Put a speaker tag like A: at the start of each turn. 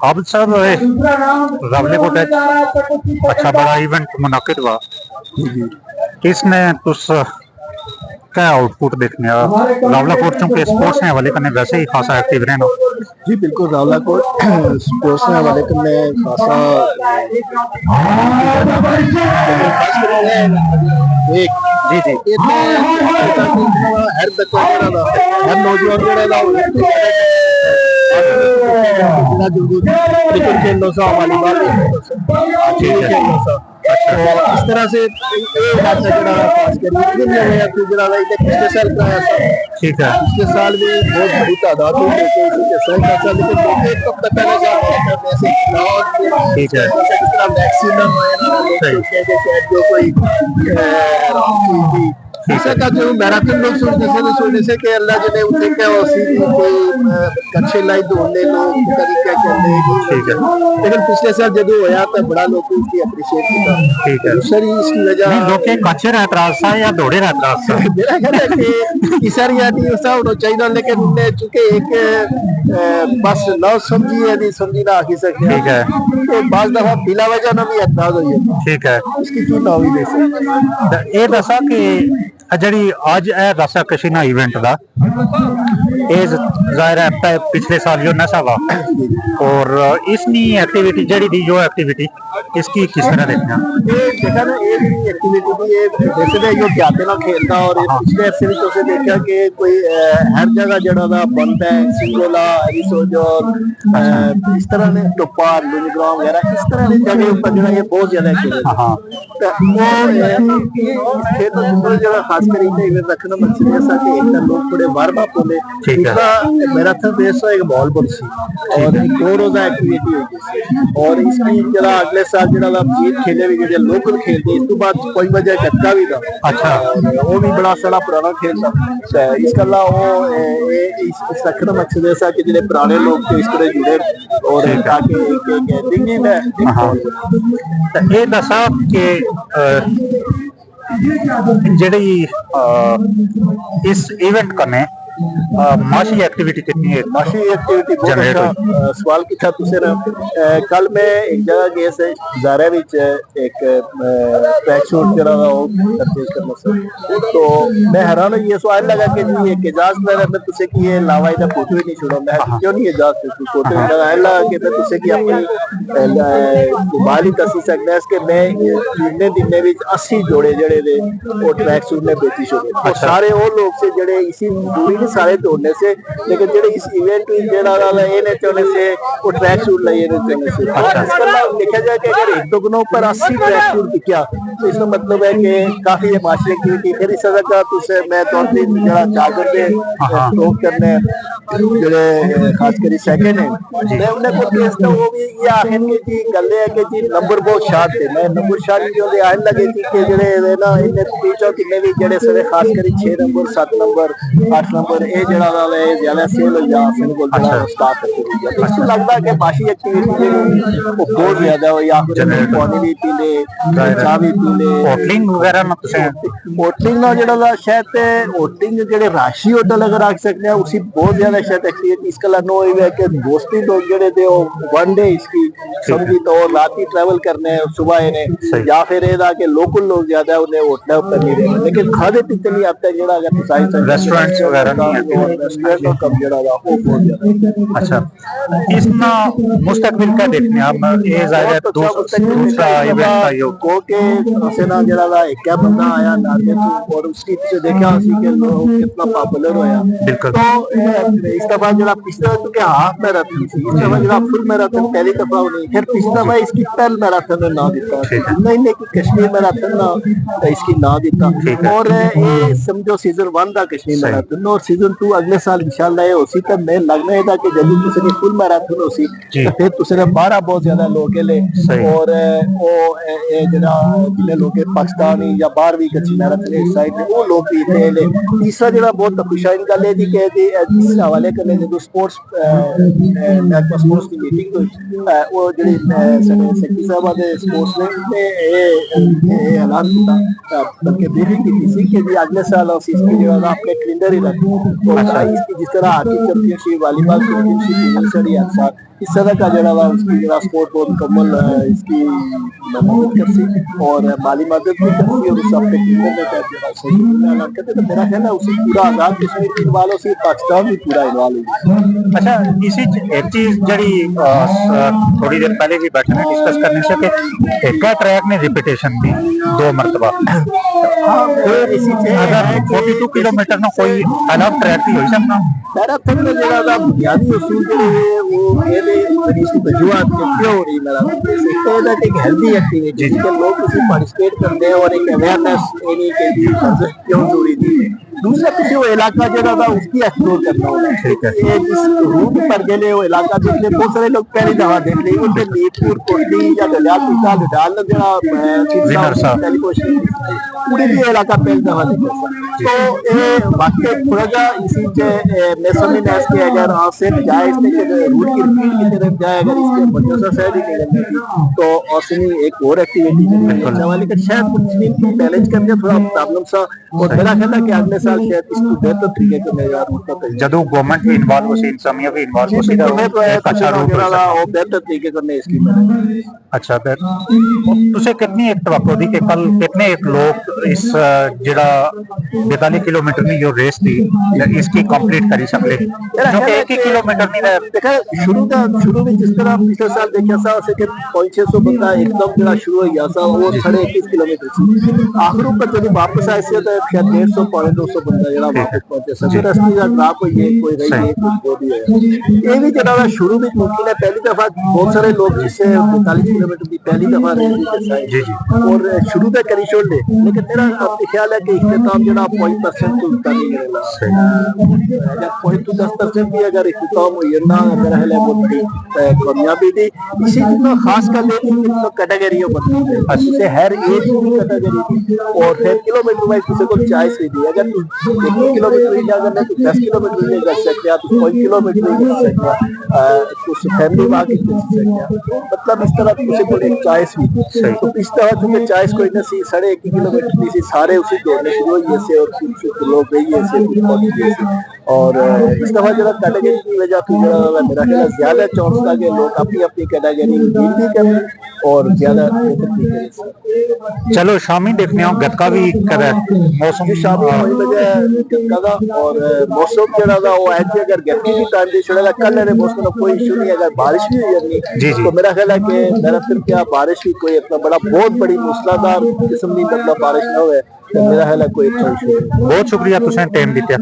A: अब सर रावलेकोट अच्छा बड़ा इवेंट मुनाकिद हुआ। इसने तुस क्या आउटपुट देखने रावलाकोट चूंकि स्पोर्ट्स ने हवाले करने वैसे ही खासा एक्टिव रहना।
B: जी बिल्कुल, रावलाकोट स्पोर्ट्स ने हवाले करने खासा एक जी जी हर बच्चा हर नौजवान क्रिकेट खेलना सा, वॉलीबॉल खेलना सा, इस तरह से पिछले साल कराया था।
A: ठीक है,
B: पिछले साल भी बहुत बड़ी तादाद में
A: ठीक है,
B: जो कोई ऐसा का जो मैराथन लोग सोचने से कि अल्लाह जने उसे क्या कोई कच्चे लाई दौड़ने लोग तरीके करते, लेकिन पिछले साल जब होया तो बड़ा लोग उसकी अप्रिशिएट किया।
A: ठीक है,
B: दूसरी इसकी वजह
A: लोग कच्चे रहता रास्ता या दौड़े रहता रास्ता
B: मेरा ख्याल है कि इस सारी यानी ऐसा होना चाहिए, लेकिन चूंकि एक बस ना समझी है नहीं समझी ना आखी सकते।
A: ठीक है,
B: बाज दफा बिला वजह ना भी एतराज हो जाता।
A: ठीक है,
B: इसकी की ना भी दे सकते।
A: ये दसा कि जी अज रस्साकशी ना इवेंट का जाहिर है पिछले साल जो नशा हुआ और इसकी एक्टिविटी जड़ी दी जो एक्टिविटी इसकी किस तरह देखना
B: देखा ना ये एक्टिविटी भी ये वैसे तो जो जाते ना खेलता और पिछले अरसे में तो देखा कि कोई हर जगह जड़ा दा बनता है सिंगोला रिसोजोर इस तरह ने टोपा लुनिग्राम वगैरह इस तरह की जगह ऊपर जड़ा ये बहुत ज्यादा खेलता। हाँ वो जगह खास कर इवेंट रखना मकसद ऐसा कि एक लोग थोड़े वार्म अप होते, दूसरा मैराथन रेस एक बॉल बॉल सी और एक दो रोजा एक्टिविटी हुई और इसकी जरा अगले साल जरा जीत खेले भी जो लोकल खेलते इस तो बाद कोई वजह झटका भी था। अच्छा, वो भी बड़ा सारा पुराना खेल था। इसके अलावा वो इस रखना मकसद ऐसा कि जो पुराने लोग थे इस तरह जुड़े और ताकि एक गैदरिंग है।
A: ये दसा कि जड़ी इस इवेंट करने माशी एक्टिविटी कितनी है?
B: माशी एक्टिविटी बहुत अच्छा सवाल किया तुसे ना। कल मैं एक जगह गया से ज़ारा विच एक ट्रैक शूट जरा परचेज करना सर, तो मैं हैरान हो ये सवाल लगा कि जी एक इजाज़त लगा मैं तुसे कि ये लावा इधर फोटो ही नहीं छोड़ा, मैं क्यों नहीं इजाज़त फोटो लगा कि मैं तुसे कि अपनी बाली कसी सकता है कि मैं इतने दिन में 80 जोड़े जड़े दे वो ट्रैक शूट ने बेची छोड़े। सारे वो लोग से जड़े इसी दूरी सारे दौड़ने से, लेकिन जेडे इस इवेंट चलने से वो ट्रैक शूट लाइए से। अच्छा, देखा जाए कि अगर एक दो गुणों पर 80 ट्रैक शूट दिखा तो इसका मतलब है कि काफी ये माशी एक्टिविटी फिर इस तरह का तुझे मैं तौर पर जरा चादर पे स्ट्रोक करने जेडे खास कर सेकंड है मैं उन्हें को केस था वो भी ये आखिर की जी गल है कि जी नंबर बहुत शार्ट थे, मैं नंबर शार्ट जो दे आने लगे थी कि जेडे ना इन्हें तीचो किन्ने भी जेडे से खास कर 6 नंबर 7 नंबर 8 नंबर ये जड़ा वाला है ज्यादा सेल हो जा फिर को जड़ा स्टार्ट करते हैं। इसको लगता है कि बाकी एक्टिविटी वो बहुत ज्यादा हो या फिर पानी भी पी ले चाय भी पी ले
A: होटलिंग वगैरह ना
B: होटलिंग ना जड़ा शायद होटलिंग जेडे राशि होटल अगर रख सकते हैं उसी बहुत ज्यादा शायद एक्टिविटी इसका नो है कि दोस्ती लोग जेडे थे वन डे इसकी समझी तो रात ही ट्रैवल करने सुबह इन्हें या फिर एदा के लोकल लोग ज्यादा उन्हें होटल पर नहीं रहे, लेकिन खाने पीते नहीं आता जड़ा अगर
A: रेस्टोरेंट्स वगैरह अच्छा इसना मुस्तकबिल का देखने आप ये जाहिर दूसरा इवेंट था यो
B: को के सेना जड़ा एक क्या बंदा आया नारे और उसकी से देखा उसी के लोग कितना पॉपुलर होया।
A: बिल्कुल,
B: तो इस दफा जरा पिछले तो क्या हाफ मैराथन थी, इस दफा जरा फुल मैराथन पहली दफा नहीं, फिर पिछले दफा इसकी पहल मैराथन ने ना दिता नहीं लेकिन कश्मीर मैराथन ना इसकी ना दिता और ये समझो सीजन 1 का कश्मीर मैराथन और सीजन 2 अगले साल इंशाल्लाह होसी तो मैं लगना है कि जब तुझे फुल मैराथन होसी तो फिर तुझे 12 बहुत ज्यादा लोग ले और वो जरा जिन्हें लोग पाकिस्तानी या 12वीं कच्ची मैराथन इस साइड में वो लोग भी थे ले। तीसरा जरा बहुत खुशाइन गल है जी कि इस हवाले करने जो स्पोर्ट्स स्पोर्ट्स की मीटिंग हुई वो जी सेक्रेटरी साहब दे स्पोर्ट्स ने ऐलान किया बल्कि ब्रीफिंग की थी कि जी अगले साल इसकी जो अपने कैलेंडर ही रखें और इसकी जिस तरह हॉकी चैंपियनशिप वॉलीबॉल चैंपियनशिप इस तरह का जरा उसकी जरा स्पोर्ट बहुत मुकम्मल इसकी मदद कर सी और माली मदद भी कर सी और उस अपने टीमों में जरा सही करते तो मेरा ख्याल है उसी पूरा आजाद कश्मीर भी इन्वॉल्व हो पाकिस्तान भी पूरा इन्वॉल्व हो।
A: अच्छा इसी एक चीज जड़ी थोड़ी देर पहले भी बैठे में डिस्कस करने से कि एक ट्रैक ने रिपीटेशन दी 2 मरतबा
B: हाँ इसी
A: अगर 42 किलोमीटर ना कोई अलग ट्रैक ही हो सकता
B: मैराथन में जरा बुनियादी उसूल जो वो ये बड़ी सी वजूहत क्यों हो रही मैराथन जैसे एक हेल्दी एक्टिविटी जिसके लोग उसी पार्टिसिपेट करते हैं और एक अवेयरनेस यानी कि क्यों जरूरी थी। दूसरा किसी वो इलाका जो था उसकी एक्सप्लोर करना होगा ये जिस रूट पर गए वो इलाका देखने बहुत सारे लोग पहली दफा देख रहे हैं मीरपुर कोटली या गलियाल डाल जरा पूरी भी इलाका पहली दफा देखे तो ये वाकई थोड़ा सा इसी के मैं समझना है कि अगर आपसे जाए इसमें रूट की रिपीट की तरफ जाए अगर इसके मदरसा साइड ही नहीं करनी थी तो औसनी एक और एक्टिविटी वाली का शायद कुछ बैलेंस करके थोड़ा प्रॉब्लम सा और मेरा ख्याल है कि अगले साल शायद इसको बेहतर तरीके से मेरा
A: जदों गवर्नमेंट भी इन्वॉल्व हो सी इंसानियत भी इन्वॉल्व हो सी तो अच्छा रूट
B: वो बेहतर तरीके करने इसकी
A: अच्छा फिर तुसे कितनी एक तवक्को दी कि कल कितने एक लोग इस जड़ा 42 किलोमीटर की जो रेस थी इसकी कंप्लीट करी सकते क्योंकि 1 ही किलोमीटर नहीं रहा
B: देखा शुरू में जिस तरह पिछले साल देखा सा उसे कि 500 बंदा एकदम जरा शुरू हो गया सा वो 21.5 किलोमीटर से आखिर पर जब वापस आए से तो शायद 150 पौने 200 बंदा जरा वापस पहुंचे सभी रास्ते का ड्रॉप हुई है कोई रही है जो भी है ये भी जरा शुरू में मुमकिन है पहली दफा बहुत सारे लोग जिससे 45 किलोमीटर की पहली दफा जी और शुरू तक करी छोड़ दे लेकिन मेरा ख्याल है कि इख्तिताम जरा 0.% तो उतना नहीं मिलेगा अगर 0.10% भी अगर इख्तिताम हुई ना मेरा ख्याल है बहुत बड़ी कामयाबी थी इसी जितना खास कर ले कैटेगरियों बनती है जैसे हर एज की कैटेगरी थी और फिर किलोमीटर वाइज किसी को चॉइस भी दी अगर 1 किलोमीटर ही अगर मैं 10 किलोमीटर नहीं कर सकते आप 1 किलोमीटर नहीं कर सकते कुछ फैमिली वाकई कर सकते मतलब इस तरह किसी को एक चॉइस भी तो इस तरह से चॉइस कोई ना सी 1.5 किलोमीटर की सी सारे उसी दौड़ने शुरू हुई ऐसे और कुछ लोग गई ऐसे और इस दफा जरा कैटेगरी की वजह से जरा मेरा ख्याल ज्यादा चांस था कि लोग अपनी अपनी कैटेगरी डील भी करें और ज्यादा
A: चलो शामी देखने हो गतका भी करे
B: मौसम शामी वही वजह गतका का और मौसम जरा था वो ऐसे अगर गतके की टाइम दे छोड़ेगा कल मेरे मौसम का कोई इशू नहीं अगर बारिश भी हुई नहीं तो मेरा ख्याल है कि मेरा फिर क्या बारिश भी कोई इतना बड़ा बहुत बड़ी मूसलाधार किस्म की मतलब बारिश ना हुए तो मेरा ख्याल है कोई अच्छा इशू नहीं।
A: बहुत शुक्रिया तुसें टाइम दित्ता।